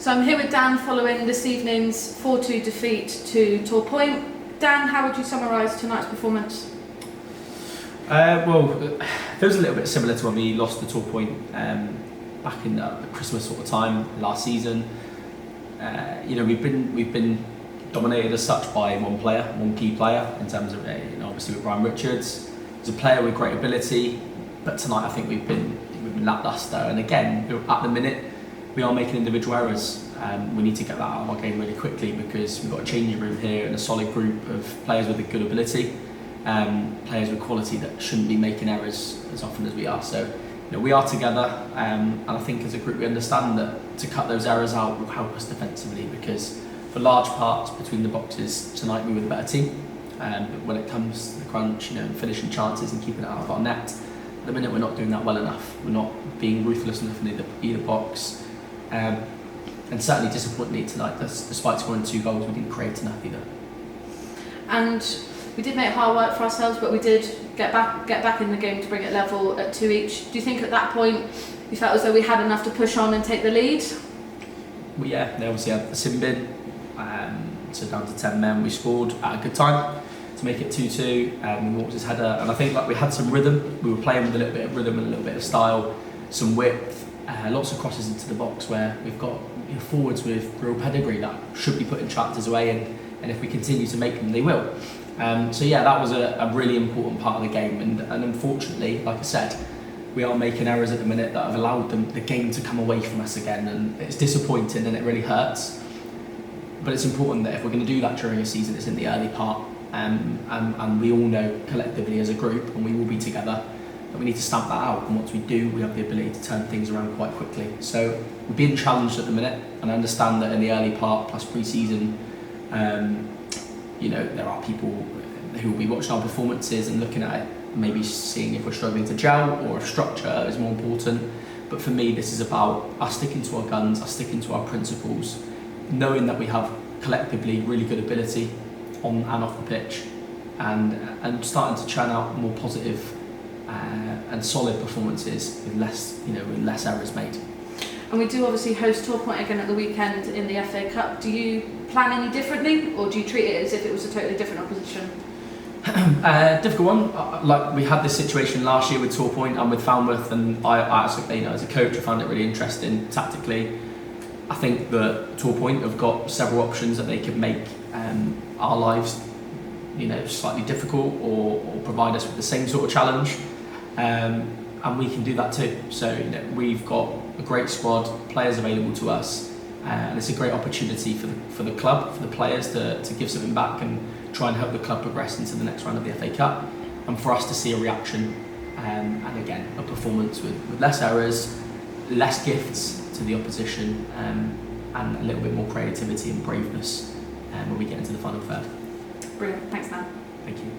So I'm here with Dan following this evening's 4-2 defeat to Torpoint. Dan, how would you summarise tonight's performance? Well, it feels a little bit similar to when we lost to Torpoint back in the Christmas sort of time last season. We've been dominated as such by one key player in terms of obviously with Brian Richards. He's a player with great ability, but tonight I think we've been lacklustre. And again, at the minute, we are making individual errors. We need to get that out of our game really quickly because we've got a changing room here and a solid group of players with a good ability, players with quality that shouldn't be making errors as often as we are. So we are together, and I think as a group we understand that to cut those errors out will help us defensively, because for large parts between the boxes tonight we were the better team. But when it comes to the crunch, finishing chances and keeping it out of our net, at the minute we're not doing that well enough. We're not being ruthless enough in either box. And certainly disappointingly tonight, despite scoring 2 goals, we didn't create enough either. And we did make hard work for ourselves, but we did get back in the game to bring it level at 2 each. Do you think at that point you felt as though we had enough to push on and take the lead? Well, yeah, they obviously had the sin bin, so down to 10 men. We scored at a good time to make it 2-2. We walked his header, and I think we had some rhythm. We were playing with a little bit of rhythm and a little bit of style, some width, lots of crosses into the box where we've got forwards with real pedigree that should be putting chances away, and if we continue to make them, they will. So yeah, that was a really important part of the game, and unfortunately, like I said, we are making errors at the minute that have allowed the game to come away from us again, and it's disappointing and it really hurts. But it's important that if we're going to do that during a season, it's in the early part, and we all know collectively as a group, and we will be together, that we need to stamp that out, and once we do, we have the ability to turn things around quite quickly. So we're being challenged at the minute, and I understand that in the early part plus pre-season, there are people who will be watching our performances and looking at it, maybe seeing if we're struggling to gel or if structure is more important. But for me, this is about us sticking to our guns, us sticking to our principles, knowing that we have collectively really good ability on and off the pitch, and starting to churn out more positive and solid performances with less errors made. And we do obviously host Torpoint again at the weekend in the FA Cup. Do you plan any differently, or do you treat it as if it was a totally different opposition? Difficult one. Like we had this situation last year with Torpoint and with Falmouth, and I actually, as a coach, I found it really interesting tactically. I think that Torpoint have got several options that they could make our lives, slightly difficult, or provide us with the same sort of challenge, and we can do that too. So we've got a great squad, players available to us, and it's a great opportunity for the club, for the players to give something back and try and help the club progress into the next round of the FA Cup, and for us to see a reaction, and again a performance with less errors, less gifts to the opposition, and a little bit more creativity and braveness when we get into the final third. Brilliant, thanks, Dan. Thank you.